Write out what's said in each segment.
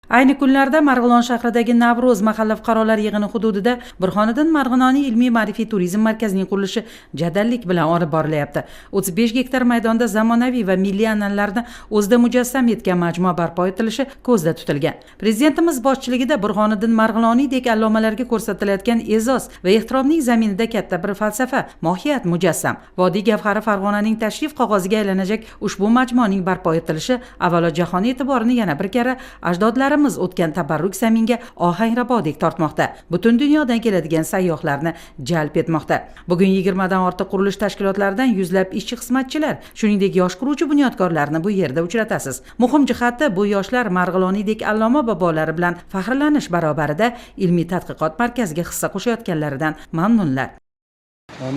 Ayni kunlarda Marg'ilon shahridagi Navro'z mahalla fuqarolar yig'ini hududida Burxoniddin Marg'iloniy ilmiy-ma'rifiy turizm markazining qurilishi jadallik bilan olib borilyapti. 35 gektar maydonda zamonaviy va milliy an'analarni o'zida mujassam etgan majmua barpo etilishi ko'zda tutilgan. Prezidentimiz boshchiligida Burxoniddin Marg'iloniydek allomalarga ko'rsatilayotgan e'zoz va ehtiromning zaminida katta bir falsafa, mohiyat mujassam. Vodiy gavhari Farg'onaning tashrif qog'oziga aylanajak ushbu majmuaning barpo etilishi avvalo jahon e'tiborini yana bir karra ajdodlar o'tgan tabarruk zaminga ohangrabodek tortmoqda. Butun dunyodan keladigan sayyohlarni jalb etmoqda. Bugun 20 dan ortiq qurilish tashkilotlaridan yuzlab ishchi xizmatchilar, shuningdek yosh quruvchi bunyodkorlarni bu yerda uchratasiz. Muhim jihati bu yoshlar Marg'iloniydek alloma bobolari bilan faxrlanish barobarida ilmiy tadqiqot markaziga hissa qo'shayotganlaridan mamnunlar.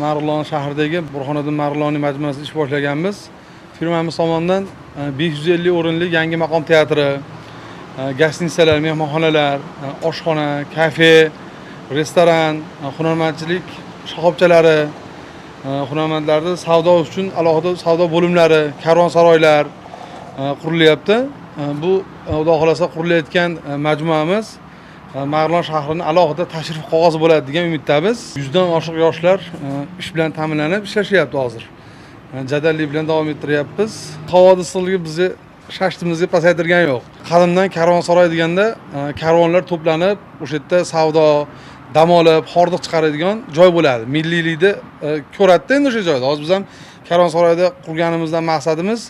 Marg'ilon shahridagi Burxoniddin Marg'iloniy majmuasida ish boshlaganmiz. Firmamiz tomonidan 550 o'rinli yangi maqom teatri, gastinisalar, mehmonxonalar, oshxona, kafe, restoran, hunarmandchilik shoxobchalari, hunarmandlarda savdo uchun alohida savdo bo'limlari, karvonsaroylar qurilyapti. Bu Xudo xolasa qurilayotgan majmuamiz Marg'ilon shahrining alohida tashrif qog'ozi bo'ladi degan umiddamiz. 100 dan oshiq yoshlar ish bilan ta'minlanib ishlashyapti hozir. Jadallik bilan davom ettiryapmiz. Havo issiqligi bizni shashtimizga pasaytirgan yo'q. Qadimdan karvonsaroy deganda karvonlar to'planib, o'sha yerda savdo, dam olib, hordiq chiqaradigan joy bo'ladi. Milliylikni ko'radida endi o'sha joyda. Hozir biz ham karvonsaroyda qurganimizdan maqsadimiz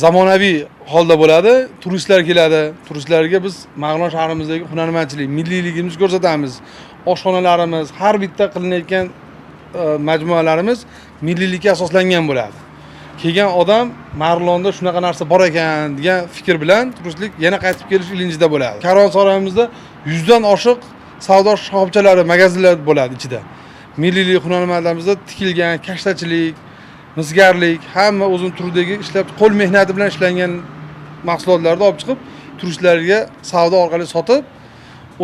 zamonaviy holda bo'ladi. Turistlar keladi. Turistlarga biz Marg'ilon shahrimizdagi hunarmandchilik, milliyligimizni ko'rsatamiz. Oshxonalarimiz, har bitta qilinayotgan majmualarimiz milliylikka asoslangan bo'ladi. Kelgan odam Marg'ilonda shunaqa narsa bor ekan degan fikr bilan turistlik yana qaytib kelish ilinjida bo'ladi. Karvonsaroyimizda 100 dan oshiq savdo shoxobchalari, magazinlar bo'ladi ichida. Milliylik hunarmandlarimizda tikilgan, kashtachilik, misgarlik, hamma o'zining turidagi ishlab qo'l mehnati bilan ishlangan mahsulotlarni olib chiqib, turistlarga savdo orqali sotib,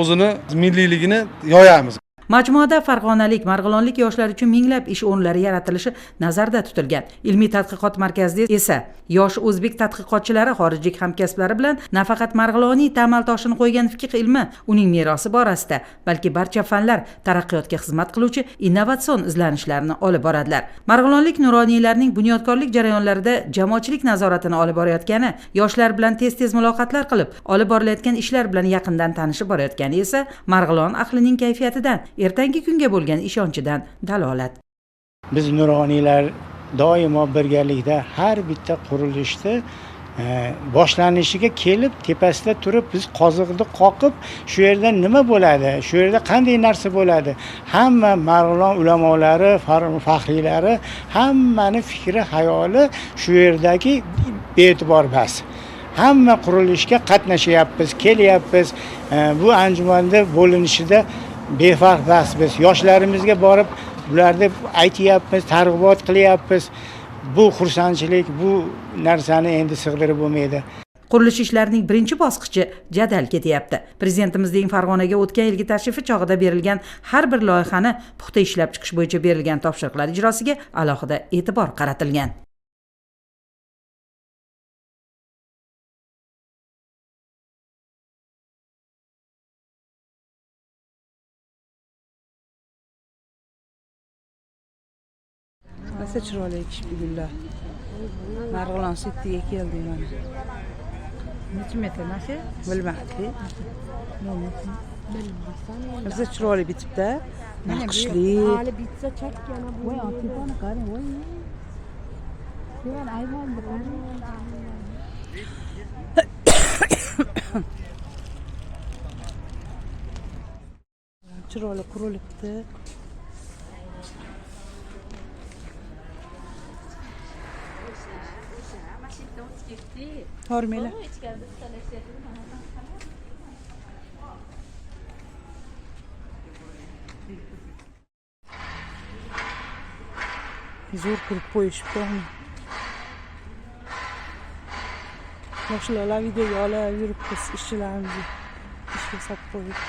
o'zini milliyligini yoyamiz. Majmuada farg'onalik, marg'ilonlik yoshlar uchun minglab ish o'rinlari yaratilishi nazarda tutilgan. Ilmiy tadqiqot markazida esa yosh o'zbek tadqiqotchilari xorijlik hamkasblari bilan nafaqat Marg'iloniy tamal toshini qo'ygan fiqh ilmi, uning merosi borasida, balki barcha fanlar taraqqiyotga xizmat qiluvchi innovatsion izlanishlarni olib boradilar. Marg'ilonlik nuroniylarning bunyodkorlik jarayonlarida jamoatchilik nazoratini olib borayotgani, yoshlar bilan tez-tez muloqotlar qilib, olib borilayotgan ishlar bilan yaqindan tanishib borayotgani esa Marg'ilon ahlining kayfiyatidan, ertangi kunga bo'lgan ishonchidan dalolat. Biz nuroniylar doimo birgalikda har bitta qurilishni boshlanishiga kelib, tepasida turib, biz qoziqni qoqib, shu yerda nima bo'ladi, shu yerda qanday narsa bo'ladi, hamma Marg'ilon ulamolari, faxriylari, hammani fikri, xayoli shu yerdagi be'tibor bas. Hamma qurilishga qatnashyapmiz, kelyapmiz. Bu anjumanda bo'linishida befarq bas. Biz yoshlarimizga borib bularni aytyapmiz, targ'ibot qilyapmiz. Bu xursandchilik, bu narsani endi sig'dirib bo'lmaydi. Qurilish ishlarining birinchi bosqichi jadal ketyapti. Prezidentimizning Farg'onaga o'tgan yilgi tashrifi chog'ida berilgan har bir loyihani puxta ishlab chiqish bo'yicha berilgan topshiriqlar ijrosiga alohida e'tibor qaratilgan. Nasıl chiroyli ekishib gullar. Marg'ilon sitiga keldik mana. Necha metr nasha? Bilmadim. Nasıl chiroyli bitibdi. Naqshli. Hali bitsa chakkana bu. Voy, tepani qarang, voy. Sevan ayvon bir. Chiroyli qurilibdi. Hormela. Zo'r qilib qo'yishibdi. Yoshlar videoga olib yuribmiz, ishchilarimizni ishga solib qo'yib.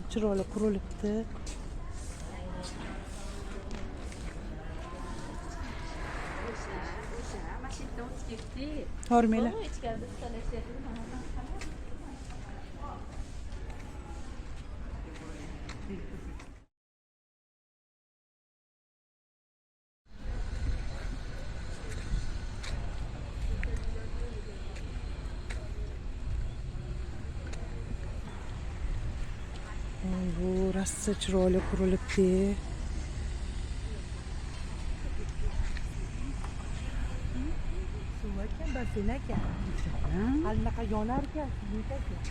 chiroyli qurilibdi. Hormanglar. Bu rosa chiroyli qurilibdi. Suv ekan, basseyn ekan. Qanaqa yonar ekan, suvga ekan.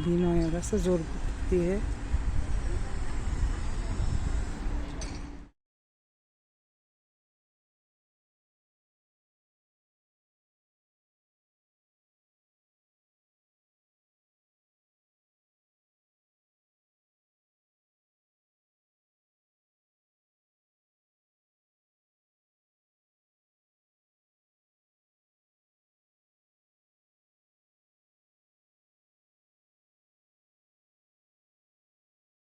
Bino rosa zo'r bo'libdi.